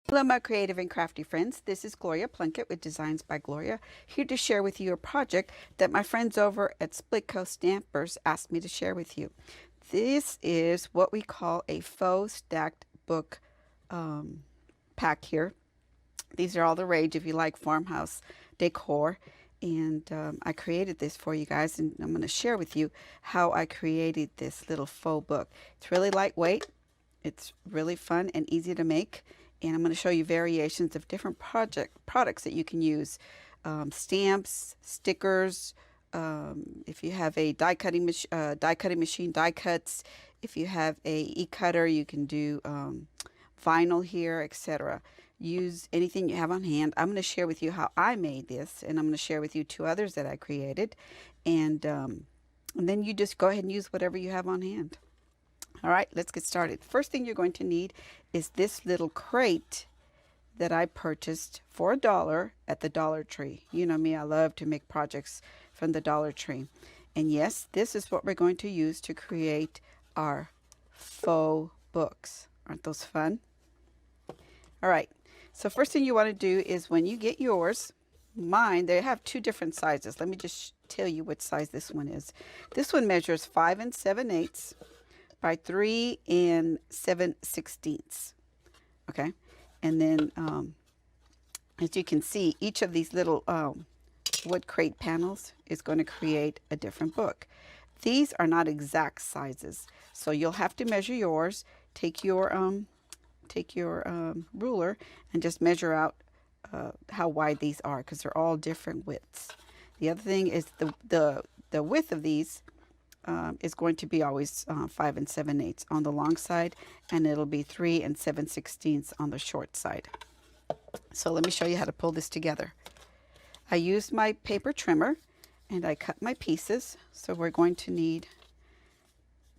Hello my creative and crafty friends, this is Gloria Plunkett with Designs by Gloria, here to share with you a project that my friends over at Splitcoaststampers asked me to share with you. This is what we call a faux stacked book pack here. These are all the rage if you like farmhouse decor, and I created this for you guys, and I'm going to share with you how I created this little faux book. It's really lightweight, it's really fun and easy to make, and I'm going to show you variations of different products that you can use. Stamps, stickers, if you have a die cutting machine, die cuts. If you have a e-cutter, you can do vinyl here, etc. Use anything you have on hand. I'm going to share with you how I made this, and I'm going to share with you two others that I created, and then you just go ahead and use whatever you have on hand. All right, let's get started. First thing you're going to need is this little crate that I purchased for $1 at the Dollar Tree. You know me, I love to make projects from the Dollar Tree. And yes, this is what we're going to use to create our faux books. Aren't those fun? All right, so first thing you want to do is when you get yours, mine, they have two different sizes. Let me just tell you what size this one is. This one measures 5 7/8 by 3 7/16. Okay, and then as you can see, each of these little wood crate panels is going to create a different book. These are not exact sizes, so you'll have to measure yours. Take your ruler and just measure out how wide these are, because they're all different widths. The other thing is the width of these is going to be always 5 7/8 on the long side, and it'll be 3 7/16 on the short side. So let me show you how to pull this together. I used my paper trimmer and I cut my pieces. So we're going to need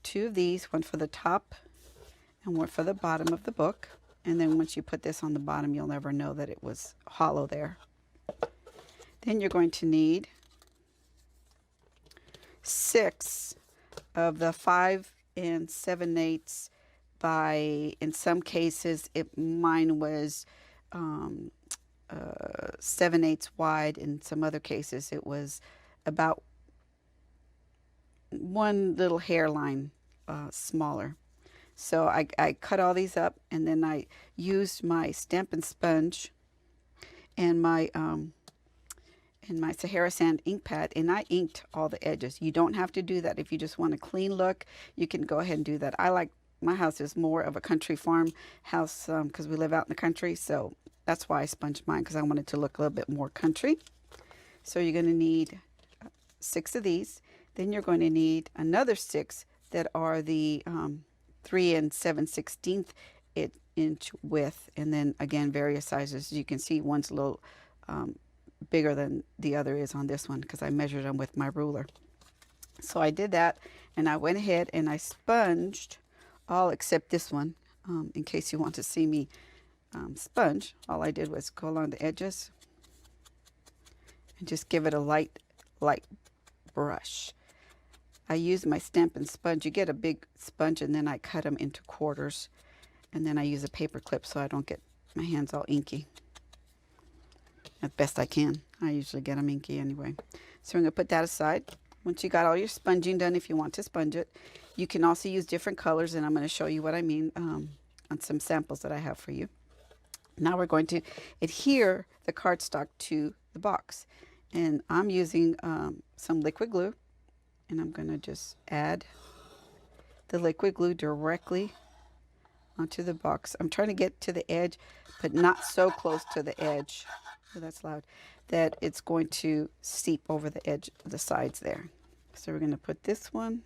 two of these, one for the top and one for the bottom of the book. And then once you put this on the bottom, you'll never know that it was hollow there. Then you're going to need 6 of the 5 7/8 by, in some cases mine was 7/8 wide. In some other cases it was about one little hairline smaller. So I cut all these up, and then I used my Stampin' Sponge and my Sahara Sand ink pad, and I inked all the edges. You don't have to do that. If you just want a clean look, you can go ahead and do that. I like, my house is more of a country farm house because we live out in the country, so that's why I sponged mine, because I wanted to look a little bit more country. So you're going to need 6 of these. Then you're going to need another 6 that are the 3 7/16 inch width, and then again various sizes. You can see one's a little bigger than the other is on this one, because I measured them with my ruler. So I did that, and I went ahead and I sponged all except this one. In case you want to see me sponge, all I did was go along the edges and just give it a light brush. I use my Stampin' Sponge. You get a big sponge, and then I cut them into quarters, and then I use a paper clip so I don't get my hands all inky. As best I can. I usually get them inky anyway. So I'm going to put that aside. Once you got all your sponging done, if you want to sponge it, you can also use different colors, and I'm going to show you what I mean on some samples that I have for you. Now we're going to adhere the cardstock to the box, and I'm using some liquid glue, and I'm going to just add the liquid glue directly onto the box. I'm trying to get to the edge, but not so close to the edge, oh, that's loud, that it's going to seep over the edge of the sides there. So we're going to put this one,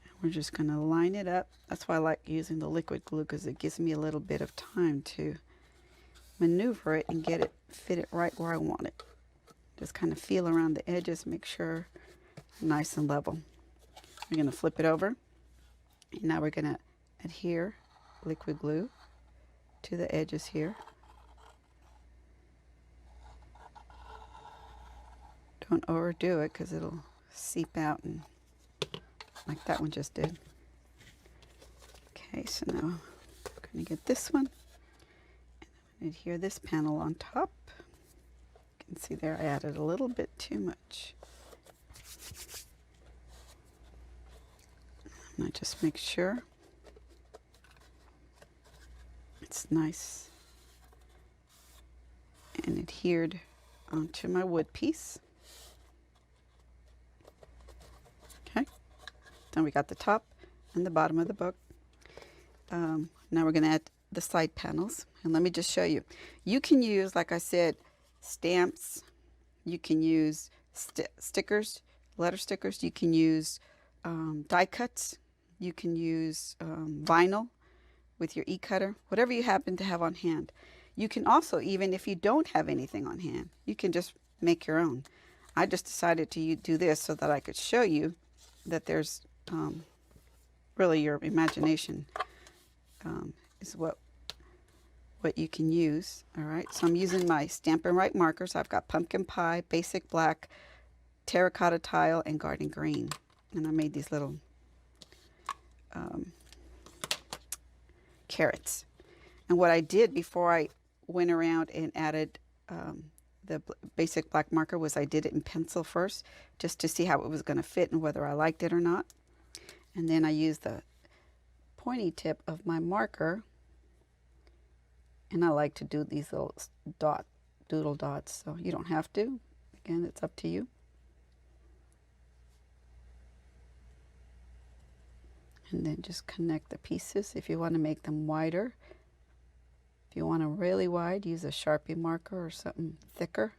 and we're just going to line it up. That's why I like using the liquid glue, because it gives me a little bit of time to maneuver it and get it, fit it right where I want it. Just kind of feel around the edges, make sure nice and level. We're going to flip it over, and now we're going to adhere liquid glue to the edges here. Don't overdo it, because it'll seep out, and like that one just did. Okay, so now I'm going to get this one. And adhere this panel on top. You can see there I added a little bit too much. And I just make sure it's nice and adhered onto my wood piece. Okay, then we got the top and the bottom of the book. Now we're going to add the side panels, and let me just show you. You can use, like I said, stamps. You can use stickers, letter stickers. You can use die cuts. You can use vinyl with your e-cutter, whatever you happen to have on hand. You can also, even if you don't have anything on hand, you can just make your own. I just decided to do this so that I could show you that there's really your imagination is what you can use. All right, so I'm using my Stampin' Write markers. I've got pumpkin pie, basic black, terracotta tile, and garden green. And I made these little carrots. And what I did before I went around and added the basic black marker was I did it in pencil first, just to see how it was going to fit and whether I liked it or not. And then I used the pointy tip of my marker, and I like to do these little doodle dots, so you don't have to. Again, it's up to you. And then just connect the pieces if you want to make them wider. If you want them really wide, use a Sharpie marker or something thicker.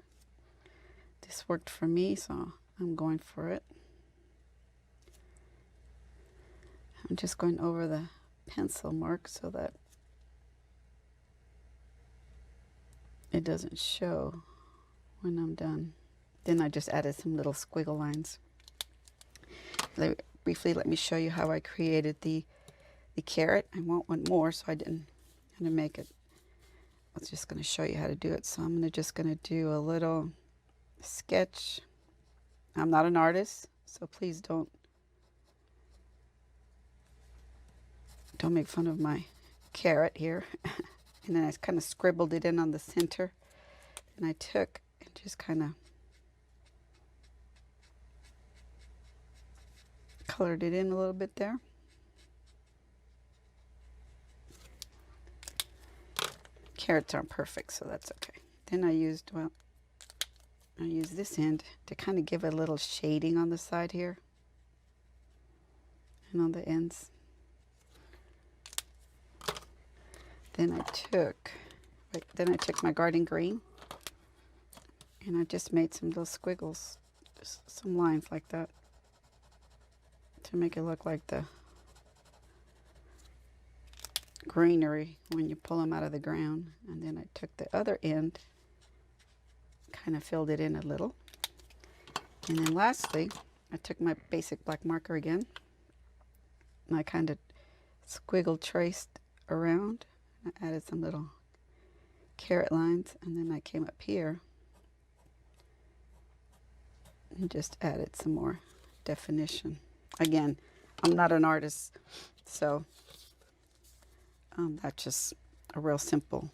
This worked for me, so I'm going for it. I'm just going over the pencil mark so that it doesn't show when I'm done. Then I just added some little squiggle lines. Briefly, let me show you how I created the carrot. I want one more, so I didn't want to make it. I was just going to show you how to do it. So I'm just going to do a little sketch. I'm not an artist, so please don't make fun of my carrot here. And then I kind of scribbled it in on the center. And I took and just kind of colored it in a little bit there. Carrots aren't perfect, so that's okay. Then I used this end to kind of give it a little shading on the side here and on the ends. Then I took my garden green and I just made some little squiggles, just some lines like that, to make it look like the greenery when you pull them out of the ground. And then I took the other end, kind of filled it in a little. And then lastly, I took my basic black marker again, and I kind of squiggle traced around. I added some little carrot lines, and then I came up here and just added some more definition. Again, I'm not an artist, so that's just a real simple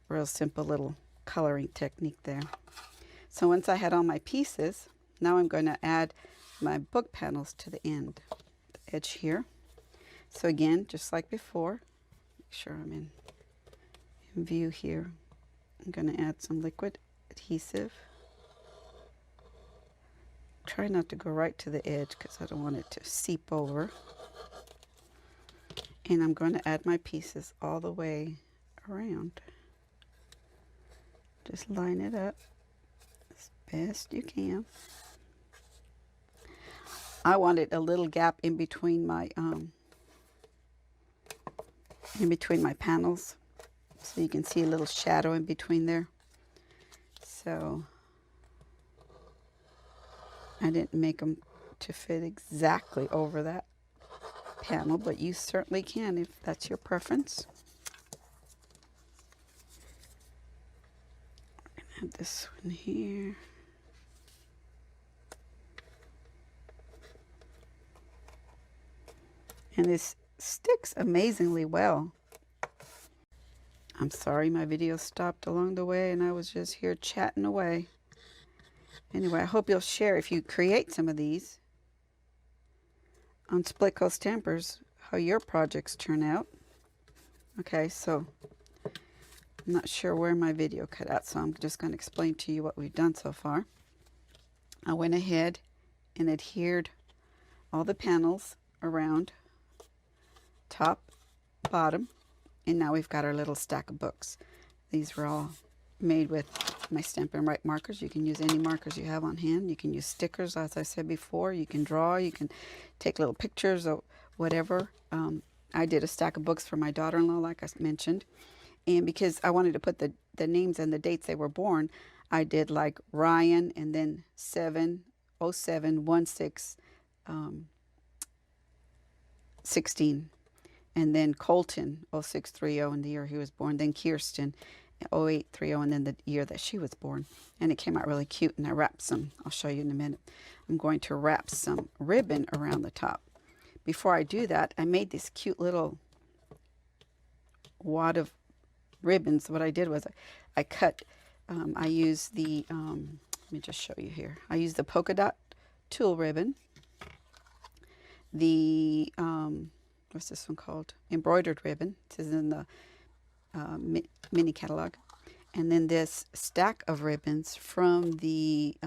little coloring technique there. So once I had all my pieces, now I'm going to add my book panels to the end, the edge here. So again, just like before, make sure I'm in view here. I'm going to add some liquid adhesive. Try not to go right to the edge because I don't want it to seep over. And I'm going to add my pieces all the way around. Just line it up as best you can. I wanted a little gap in between my panels, so you can see a little shadow in between there. So I didn't make them to fit exactly over that panel, but you certainly can if that's your preference. Add this one here. And this sticks amazingly well. I'm sorry my video stopped along the way and I was just here chatting away. Anyway, I hope you'll share if you create some of these on Splitcoaststampers, how your projects turn out. Okay, so I'm not sure where my video cut out, so I'm just going to explain to you what we've done so far. I went ahead and adhered all the panels around, top, bottom, and now we've got our little stack of books. These were all made with my Stampin' Right markers. You can use any markers you have on hand. You can use stickers, as I said before. You can draw. You can take little pictures or whatever. I did a stack of books for my daughter-in-law, like I mentioned. And because I wanted to put the names and the dates they were born, I did like Ryan and then 7/07/16. And then Colton, 0630, and the year he was born. Then Kirsten, 0830, and then the year that she was born. And it came out really cute, and I wrapped some. I'll show you in a minute. I'm going to wrap some ribbon around the top. Before I do that, I made this cute little wad of ribbons. What I did was I cut, I used the, let me just show you here. I used the polka dot tulle ribbon. The, what's this one called? Embroidered ribbon. This is in the mini catalog. And then this stack of ribbons from the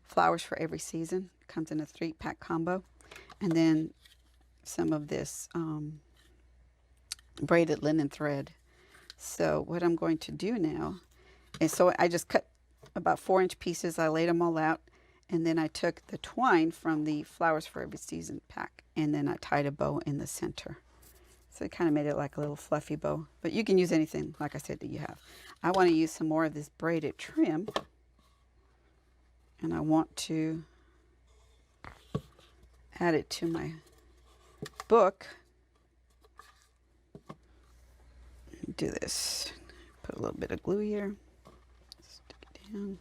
Flowers for Every Season. It comes in a 3-pack combo. And then some of this braided linen thread. So what I'm going to do now is, so I just cut about 4-inch pieces. I laid them all out. And then I took the twine from the Flowers for Every Season pack. And then I tied a bow in the center. So it kind of made it like a little fluffy bow. But you can use anything, like I said, that you have. I want to use some more of this braided trim. And I want to add it to my book. Do this. Put a little bit of glue here. Stick it down.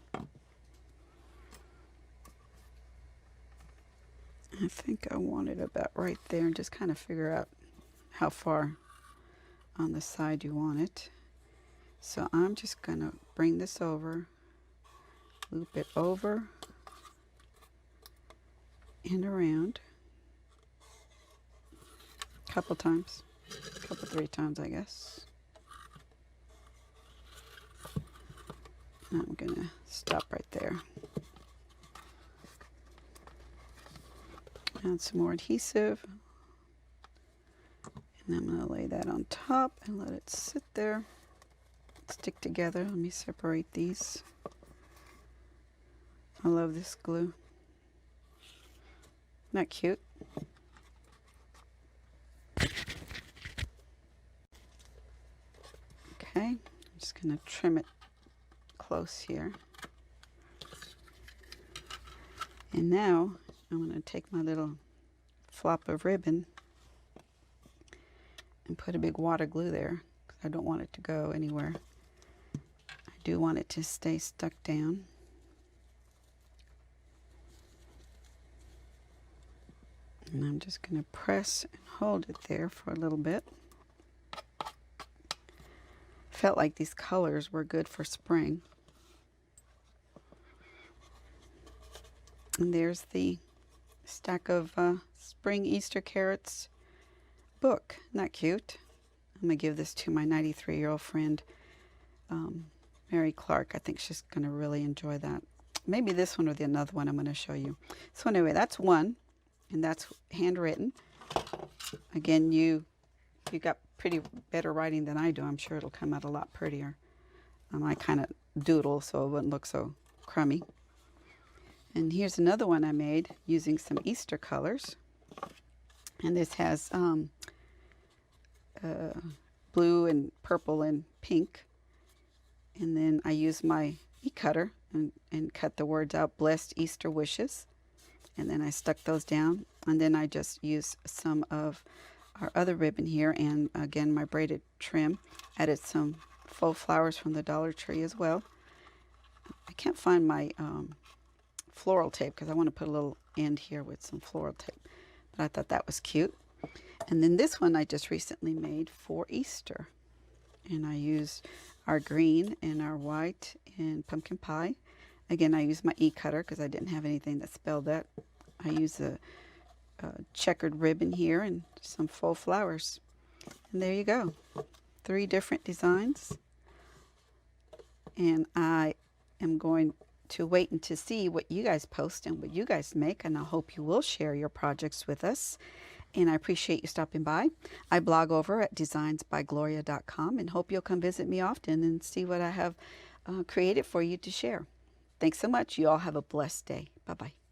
I think I want it about right there, and just kind of figure out how far on the side you want it. So I'm just going to bring this over, loop it over and around a couple times, 3 times, I guess. I'm going to stop right there. Add some more adhesive. And I'm going to lay that on top and let it sit there, stick together. Let me separate these. I love this glue. Isn't that cute? Okay, I'm just going to trim it close here. And now I'm going to take my little flop of ribbon and put a big wad of glue there, because I don't want it to go anywhere. I do want it to stay stuck down. And I'm just going to press and hold it there for a little bit. Felt like these colors were good for spring. And there's the stack of spring Easter carrots book. Isn't that cute? I'm going to give this to my 93-year-old friend, Mary Clark. I think she's going to really enjoy that. Maybe this one or the another one I'm going to show you. So anyway, that's one, and that's handwritten. Again, you got pretty better writing than I do. I'm sure it'll come out a lot prettier. I kind of doodle, so it wouldn't look so crummy. And here's another one I made using some Easter colors. And this has blue and purple and pink. And then I used my e-cutter and cut the words out, Blessed Easter Wishes. And then I stuck those down. And then I just used some of our other ribbon here, and again my braided trim. Added some faux flowers from the Dollar Tree as well. I can't find my floral tape because I want to put a little end here with some floral tape, but I thought that was cute. And then this one I just recently made for Easter. And I used our green and our white and pumpkin pie. Again, I used my e-cutter because I didn't have anything that spelled that. I used a checkered ribbon here and some faux flowers. And there you go. 3 different designs. And I am going to wait and to see what you guys post and what you guys make. And I hope you will share your projects with us. And I appreciate you stopping by. I blog over at designsbygloria.com and hope you'll come visit me often and see what I have created for you to share. Thanks so much. You all have a blessed day. Bye-bye.